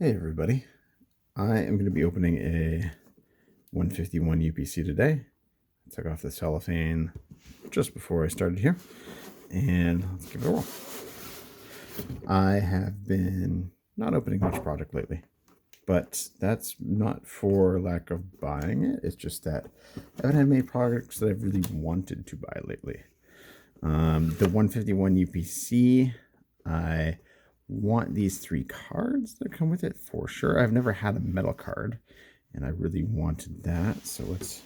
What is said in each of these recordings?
Hey everybody, I am going to be opening a 151 UPC today. I took off the cellophane just before I started here, and let's give it a whirl. I have been not opening much product lately, but that's not for lack of buying it. It's just that I haven't had many products that I've really wanted to buy lately. The 151 UPC, I want these 3 cards that come with it for sure. I've never had a metal card, and I really wanted that. So let's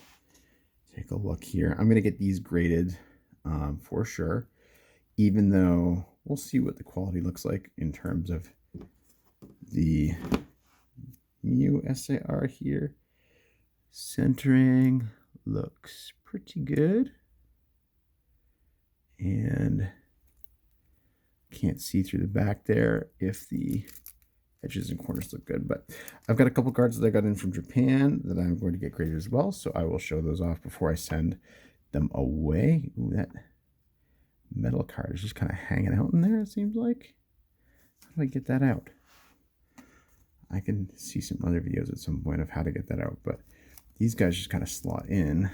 take a look here. I'm going to get these graded for sure, even though we'll see what the quality looks like in terms of the Mu SAR here. Centering looks pretty good. And can't see through the back there if the edges and corners look good, but I've got a couple cards that I got in from Japan that I'm going to get graded as well, so I will show those off before I send them away. Ooh, that metal card is just kind of hanging out in there, it seems like. How do I get that out? I can see some other videos at some point of how to get that out, but these guys just kind of slot in.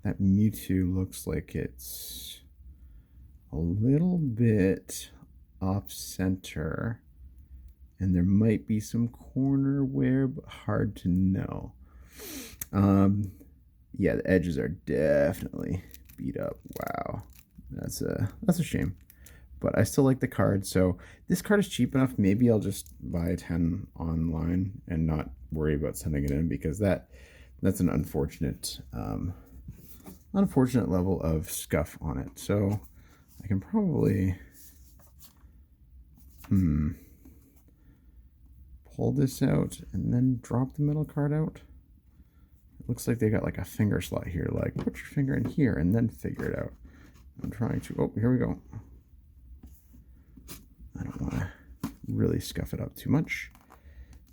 That Mewtwo looks like it's a little bit off center, and there might be some corner wear, but hard to know. Yeah, the edges are definitely beat up. Wow, that's a shame, but I still like the card. So this card is cheap enough. Maybe I'll just buy a 10 online and not worry about sending it in, because that's an unfortunate level of scuff on it. So I can probably pull this out and then drop the metal card out. It looks like they got like a finger slot here, like put your finger in here and then figure it out. I'm trying to, oh, here we go. I don't want to really scuff it up too much,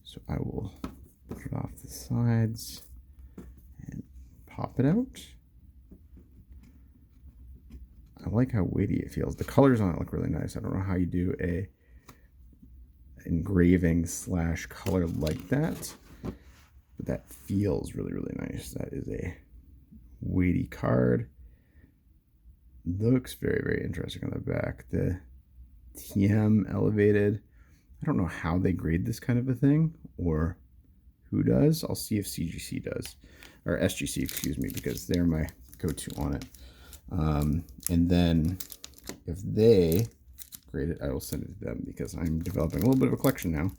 so I will put it off the sides and pop it out. I like how weighty it feels. The colors on it look really nice. I don't know how you do a engraving / color like that, but that feels really, really nice. That is a weighty card. Looks very, very interesting on the back. The TM elevated. I don't know how they grade this kind of a thing, or who does. I'll see if CGC does, or SGC, excuse me, because they're my go-to on it. And then if they grade it, I will send it to them, because I'm developing a little bit of a collection now.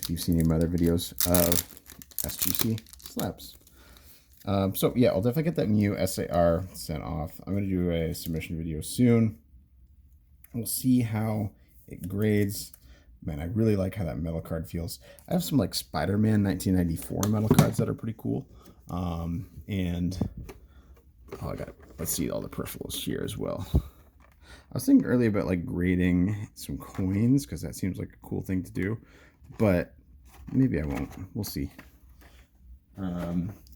If you've seen any of my other videos of SGC slabs. So yeah, I'll definitely get that Mew SAR sent off. I'm going to do a submission video soon. We'll see how it grades. Man, I really like how that metal card feels. I have some like Spider-Man 1994 metal cards that are pretty cool. And oh, let's see all the peripherals here as well. I was thinking earlier about like grading some coins, because that seems like a cool thing to do, but maybe I won't. We'll see.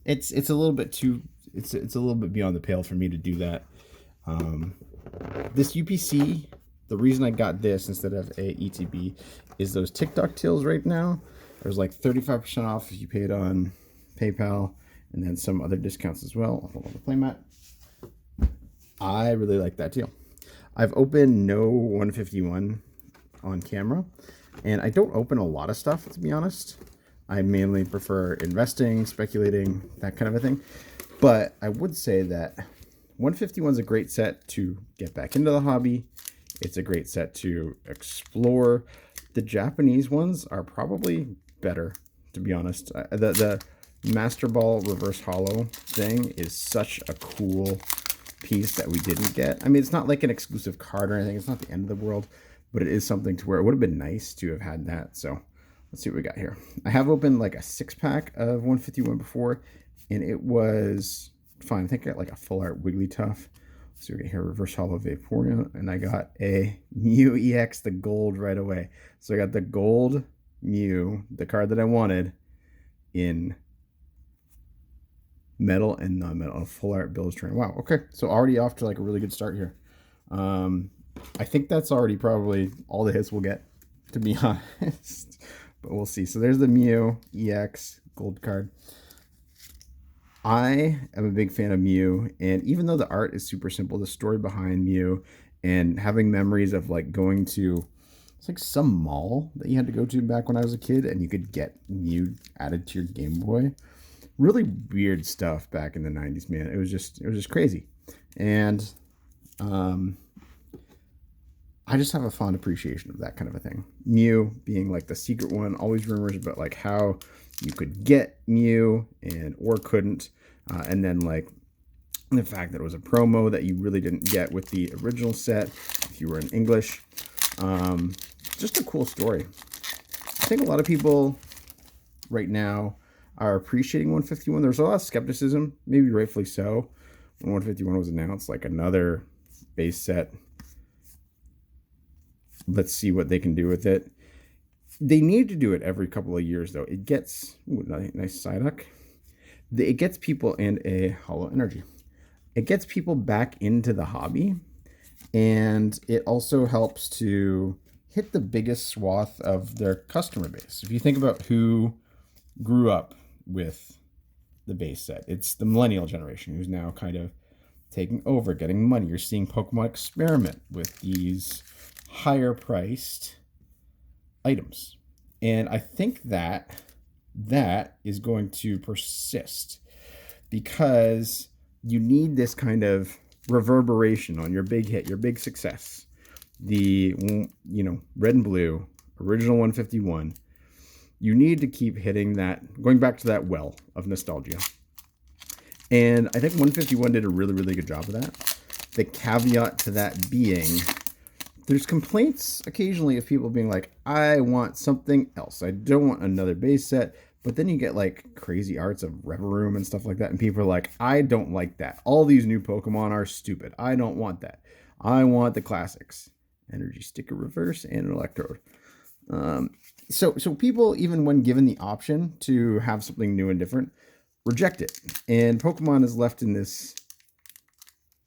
It's a little bit too, it's a little bit beyond the pale for me to do that. This UPC, the reason I got this instead of a ETB is those TikTok tills right now. There's like 35% off if you pay it on PayPal, and then some other discounts as well. I'll hold on the playmat. I really like that deal. I've opened no 151 on camera, and I don't open a lot of stuff, to be honest. I mainly prefer investing, speculating, that kind of a thing. But I would say that 151 is a great set to get back into the hobby. It's a great set to explore. The Japanese ones are probably better, to be honest. The Master Ball Reverse Hollow thing is such a cool piece that we didn't get. I mean, it's not like an exclusive card or anything. It's not the end of the world, but it is something to where it would have been nice to have had that. So let's see what we got here. I have opened like a 6-pack of 151 before, and it was fine. I think I got like a full art Wigglytuff. So we got here Reverse Hollow Vaporeon, and I got a Mew EX, the gold, right away. So I got the gold Mew, the card that I wanted, in metal and non-metal, a full art Billustrator. Wow, okay, so already off to like a really good start here. I think that's already probably all the hits we'll get, to be honest. but we'll see. So there's the Mew EX gold card. I am a big fan of Mew, and even though the art is super simple, the story behind Mew and having memories of like going to, it's like some mall that you had to go to back when I was a kid, and you could get Mew added to your Game Boy. Really weird stuff back in the 90s, man. It was just crazy. And I just have a fond appreciation of that kind of a thing. Mew being like the secret one, always rumors about like how you could get Mew and or couldn't, and then like the fact that it was a promo that you really didn't get with the original set if you were in English. Just a cool story. I think a lot of people right now are appreciating 151. There's a lot of skepticism, maybe rightfully so, when 151 was announced, like another base set. Let's see what they can do with it. They need to do it every couple of years, though. It gets, ooh, nice Psyduck. It gets people, and a Hollow Energy. It gets people back into the hobby, and it also helps to hit the biggest swath of their customer base. If you think about who grew up with the base set, it's the millennial generation who's now kind of taking over, getting money. You're seeing Pokemon experiment with these higher priced items, and I think that is going to persist because you need this kind of reverberation on your big hit, your big success. The red and blue original 151, you need to keep hitting that, going back to that well of nostalgia. And I think 151 did a really, really good job of that. The caveat to that being, there's complaints occasionally of people being like, I want something else. I don't want another base set. But then you get like crazy arts of Reverum and stuff like that. And people are like, I don't like that. All these new Pokemon are stupid. I don't want that. I want the classics. Energy Sticker Reverse and an Electrode. So people, even when given the option to have something new and different, reject it. And Pokemon is left in this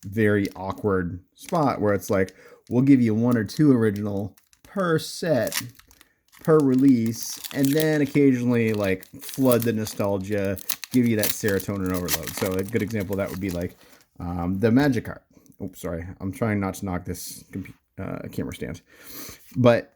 very awkward spot where it's like, we'll give you 1 or 2 original per set, per release, and then occasionally like flood the nostalgia, give you that serotonin overload. So a good example of that would be like the Magikarp. Oops, sorry. I'm trying not to knock this camera stand. But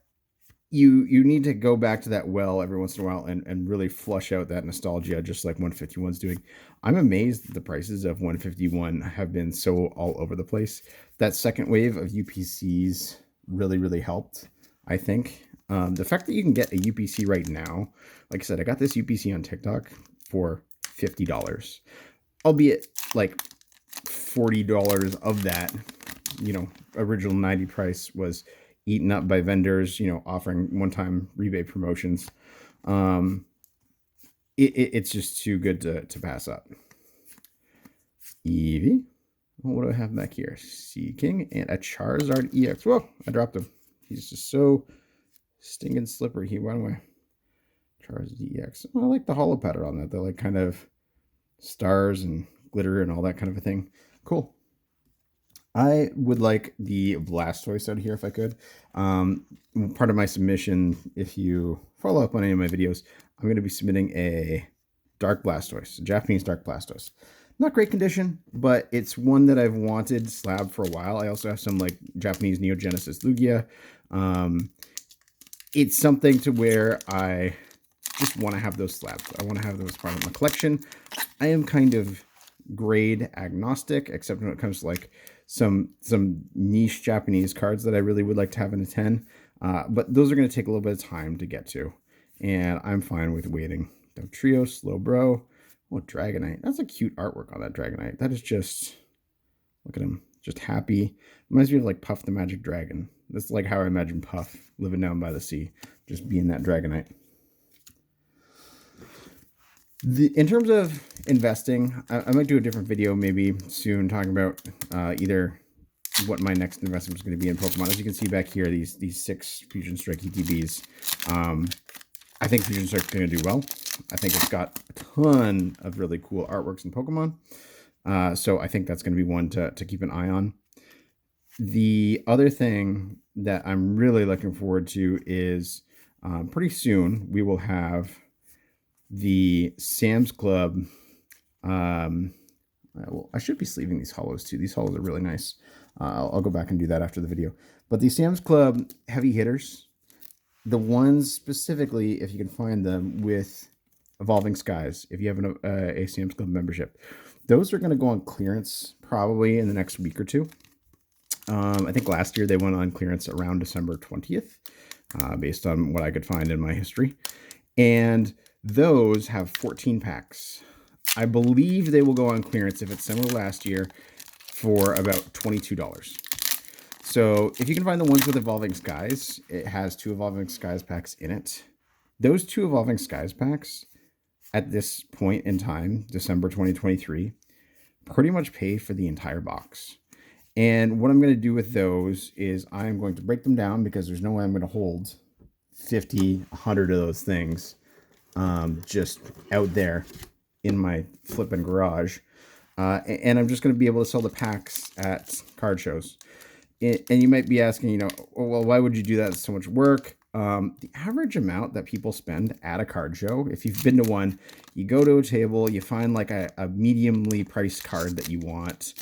you need to go back to that well every once in a while and really flush out that nostalgia, just like 151's doing. I'm amazed that the prices of 151 have been so all over the place. That second wave of UPCs really, really helped, I think. The fact that you can get a UPC right now, like I said, I got this UPC on TikTok for $50, albeit like $40 of that, original 90 price was eaten up by vendors, offering one-time rebate promotions. It's just too good to pass up. Eevee. What do I have back here? Sea King and a Charizard EX. Whoa, I dropped him. He's just so stinking slippery. He went away. Charizard EX. Oh, I like the holo pattern on that. They're like kind of stars and glitter and all that kind of a thing. Cool. I would like the Blastoise out here if I could. Part of my submission, if you follow up on any of my videos, I'm going to be submitting a Dark Blastoise, a Japanese Dark Blastoise. Not great condition, but it's one that I've wanted slab for a while. I also have some like Japanese Neo Genesis Lugia. It's something to where I just want to have those slabs. I want to have those part of my collection. I am kind of grade agnostic, except when it comes to like some niche Japanese cards that I really would like to have in a 10. But those are going to take a little bit of time to get to. And I'm fine with waiting. Trio, Slowbro. Oh, Dragonite. That's a cute artwork on that Dragonite. That is just, look at him. Just happy. Reminds me of like Puff the Magic Dragon. That's like how I imagine Puff living down by the sea. Just being that Dragonite. In terms of investing, I might do a different video maybe soon talking about either what my next investment is going to be in Pokemon. As you can see back here, these 6 Fusion Strike ETBs. I think Fusion Strike is going to do well. I think it's got a ton of really cool artworks in Pokemon. So I think that's going to be one to keep an eye on. The other thing that I'm really looking forward to is pretty soon we will have the Sam's Club. Well, I should be sleeving these hollows too. These hollows are really nice. I'll go back and do that after the video. But the Sam's Club heavy hitters, the ones specifically, if you can find them with Evolving Skies, if you have a Sam's Club membership, those are going to go on clearance probably in the next week or two. I think last year they went on clearance around December 20th, based on what I could find in my history. And those have 14 packs. I believe they will go on clearance if it's similar to last year for about $22. So if you can find the ones with Evolving Skies, it has 2 Evolving Skies packs in it. Those 2 Evolving Skies packs at this point in time, December 2023, pretty much pay for the entire box. And what I'm going to do with those is I'm going to break them down, because there's no way I'm going to hold 50, 100 of those things just out there in my flipping garage. And I'm just going to be able to sell the packs at card shows. And you might be asking, well, why would you do that? It's so much work. The average amount that people spend at a card show, if you've been to one, you go to a table, you find like a mediumly priced card that you want.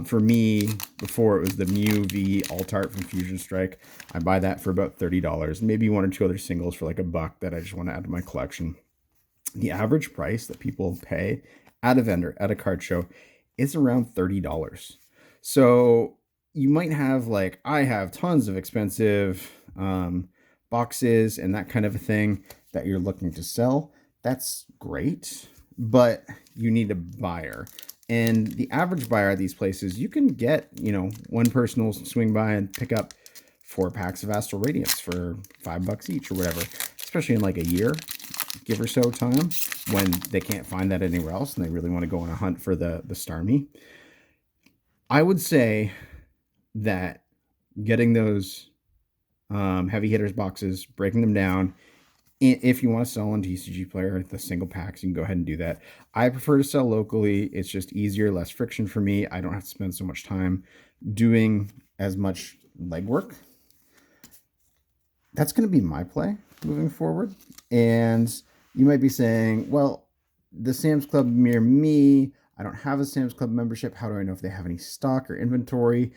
For me, before it was the Mew V Alt Art from Fusion Strike. I buy that for about $30. Maybe 1 or 2 other singles for like $1 that I just want to add to my collection. The average price that people pay at a vendor, at a card show, is around $30. So you might have, like, I have tons of expensive boxes and that kind of a thing that you're looking to sell. That's great, but you need a buyer. And the average buyer at these places, you can get, one person will swing by and pick up 4 packs of Astral Radiance for $5 each or whatever, especially in like a year, give or so time, when they can't find that anywhere else and they really want to go on a hunt for the Starmie. I would say that getting those heavy hitters boxes, breaking them down, if you want to sell on TCG Player, the single packs, you can go ahead and do that. I prefer to sell locally. It's just easier, less friction for me. I don't have to spend so much time doing as much legwork. That's going to be my play moving forward. And you might be saying, well, the Sam's Club near me, I don't have a Sam's Club membership. How do I know if they have any stock or inventory?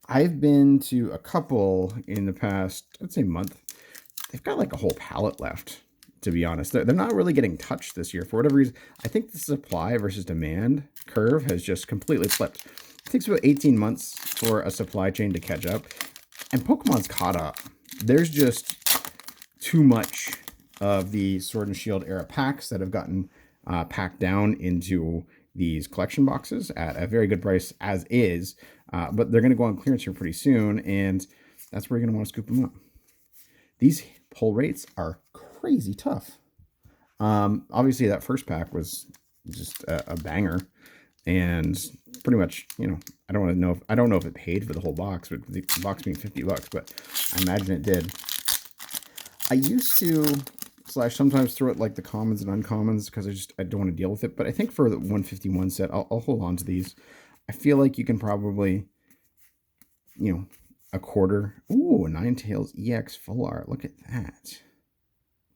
I've been to a couple in the past, I'd say, month. They've got like a whole pallet left, to be honest. They're not really getting touched this year. For whatever reason, I think the supply versus demand curve has just completely flipped. It takes about 18 months for a supply chain to catch up, and Pokemon's caught up. There's just too much of the Sword and Shield era packs that have gotten packed down into these collection boxes at a very good price as is, but they're going to go on clearance here pretty soon, and that's where you're going to want to scoop them up. These pull rates are crazy tough. Obviously that first pack was just a banger, and pretty much, I don't know if it paid for the whole box, but the box being $50, but I imagine it did. I used to sometimes throw it like the commons and uncommons because I don't want to deal with it. But I think for the 151 set, I'll hold on to these. I feel like you can probably, a quarter. Ooh, Ninetales EX full art. Look at that.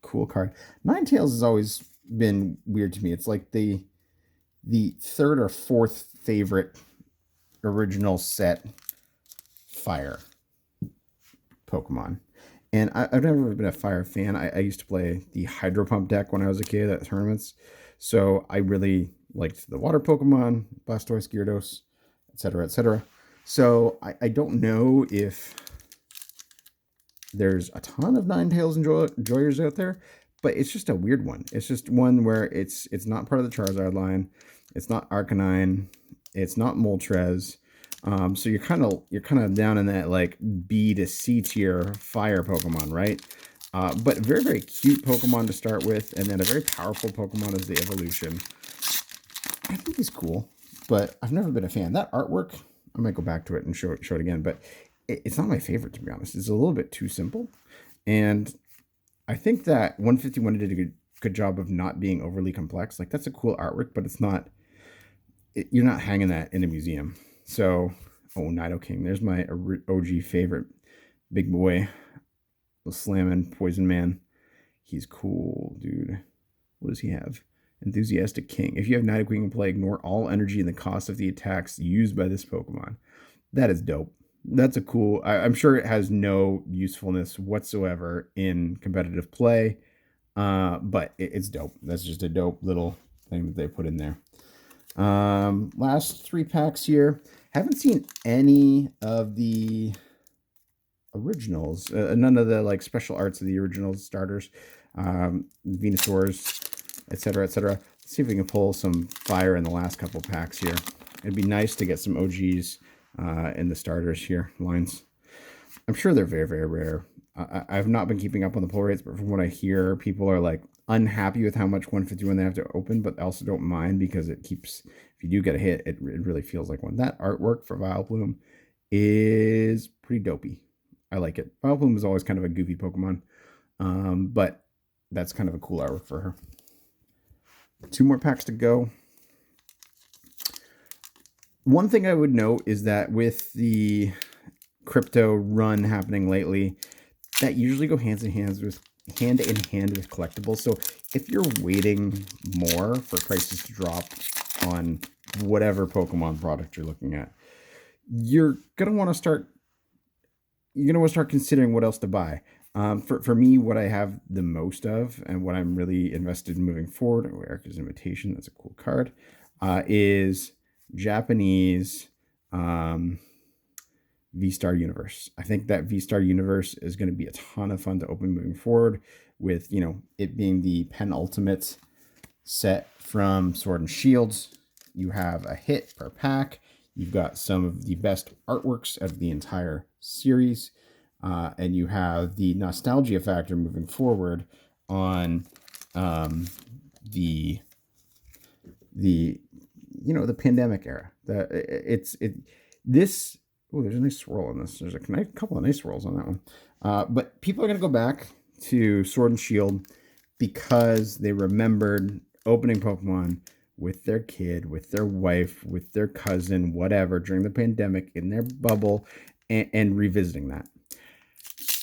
Cool card. Ninetales has always been weird to me. It's like the third or fourth favorite original set fire Pokemon. And I've never been a fire fan. I used to play the Hydro Pump deck when I was a kid at tournaments. So I really liked the water Pokemon, Blastoise, Gyarados, etc., etc. So I don't know if there's a ton of Ninetales enjoyers out there, but it's just a weird one. It's just one where it's not part of the Charizard line. It's not Arcanine. It's not Moltres. So you're kind of down in that like B to C tier fire Pokemon, right? But very, very cute Pokemon to start with, and then a very powerful Pokemon as the evolution. I think he's cool, but I've never been a fan. That artwork, I might go back to it and show it again, but it's not my favorite, to be honest. It's a little bit too simple, and I think that 151 did a good job of not being overly complex. Like, that's a cool artwork, but it's not. You're not hanging that in a museum. So, Nidoking, there's my OG favorite big boy. The slamming Poison Man. He's cool, dude. What does he have? Enthusiastic King. If you have Night Queen in play, ignore all energy and the cost of the attacks used by this Pokemon. That is dope. That's a cool. I'm sure it has no usefulness whatsoever in competitive play, but it's dope. That's just a dope little thing that they put in there. Last 3 packs here. Haven't seen any of the originals. None of the like special arts of the original starters. Venusaurs, etc., etc. Let's see if we can pull some fire in the last couple packs here. It'd be nice to get some OGs in the starters here lines. I'm sure they're very, very rare. I've not been keeping up on the pull rates, but from what I hear, people are like unhappy with how much 151 they have to open, but also don't mind because it keeps, if you do get a hit, it really feels like one. That artwork for Vileplume is pretty dopey. I like it. Vileplume is always kind of a goofy Pokemon, but that's kind of a cool artwork for her. 2 more packs to go. One thing I would note is that with the crypto run happening lately, that usually go hand in hand with collectibles. So if you're waiting more for prices to drop on whatever Pokemon product you're looking at, you're gonna want to start considering what else to buy. For me, what I have the most of and what I'm really invested in moving forward, Erica's Invitation, that's a cool card, is Japanese V-Star Universe. I think that V-Star Universe is going to be a ton of fun to open moving forward with, it being the penultimate set from Sword and Shields. You have a hit per pack. You've got some of the best artworks of the entire series. And you have the nostalgia factor moving forward on the pandemic era. Oh, there's a nice swirl on this. There's a couple of nice swirls on that one. But people are going to go back to Sword and Shield because they remembered opening Pokemon with their kid, with their wife, with their cousin, whatever, during the pandemic in their bubble and revisiting that.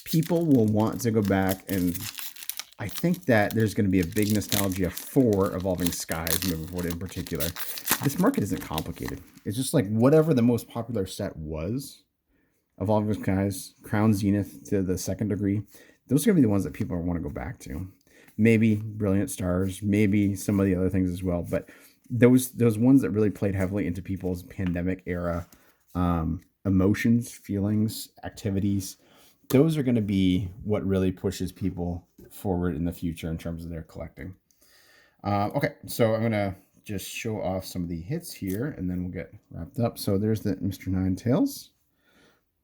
People will want to go back, and I think that there's going to be a big nostalgia for Evolving Skies moving forward in particular. This market isn't complicated. It's just like whatever the most popular set was, Evolving Skies, Crown Zenith to the second degree, those are going to be the ones that people want to go back to. Maybe Brilliant Stars, maybe some of the other things as well. But those ones that really played heavily into people's pandemic era emotions, feelings, activities, those are going to be what really pushes people forward in the future in terms of their collecting. Okay, so I'm going to just show off some of the hits here, and then we'll get wrapped up. So there's the Mr. Ninetales,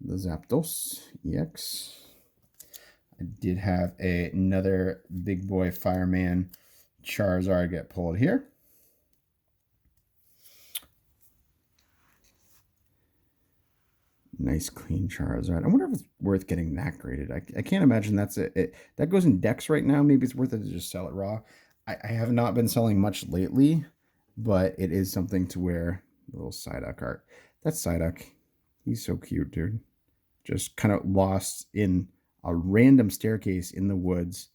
the Zapdos EX. I did have another big boy fireman Charizard get pulled here. Nice clean Charizard. I wonder if it's worth getting that graded. I can't imagine that's it. That goes in decks right now. Maybe it's worth it to just sell it raw. I have not been selling much lately, but it is something to wear. The little Psyduck art. That's Psyduck. He's so cute, dude. Just kind of lost in a random staircase in the woods.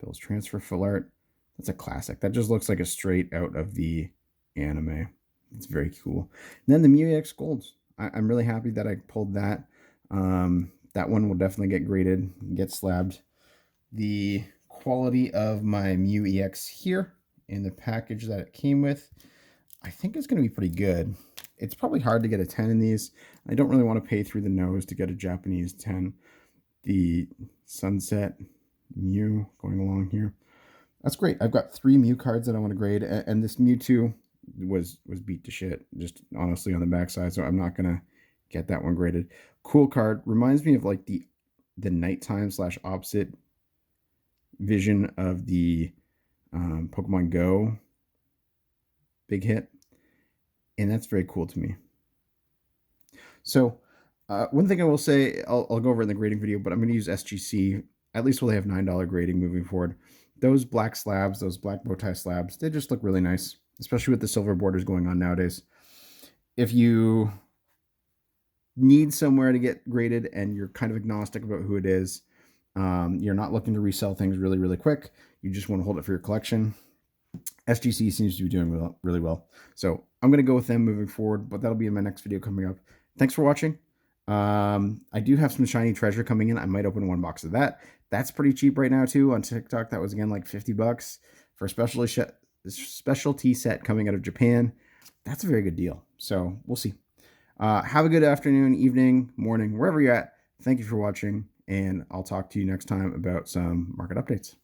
Bill's transfer full art. That's a classic. That just looks like a straight out of the anime. It's very cool. And then the Mew EX Golds. I'm really happy that I pulled that. That one will definitely get graded, get slabbed. The quality of my Mew EX here in the package that it came with, I think it's going to be pretty good. It's probably hard to get a 10 in these. I don't really want to pay through the nose to get a Japanese 10. The Sunset Mew going along here. That's great. I've got 3 Mew cards that I want to grade, and this Mewtwo was beat to shit, just honestly on the backside, so I'm not gonna get that one graded. Cool card. Reminds me of like the nighttime / opposite vision of the Pokemon Go big hit, and that's very cool to me. So one thing I will say, I'll go over in the grading video, but I'm going to use SGC. At least will they have $9 grading moving forward. Those black slabs, those black bow tie slabs, they just look really nice, especially with the silver borders going on nowadays. If you need somewhere to get graded and you're kind of agnostic about who it is, You're not looking to resell things really, really quick. You just want to hold it for your collection. SGC seems to be doing really well. So I'm going to go with them moving forward, but that'll be in my next video coming up. Thanks for watching. I do have some shiny treasure coming in. I might open one box of that. That's pretty cheap right now too on TikTok. That was again like $50 for a specialty set coming out of Japan. That's a very good deal. So we'll see. Have a good afternoon, evening, morning, wherever you're at. Thank you for watching, and I'll talk to you next time about some market updates.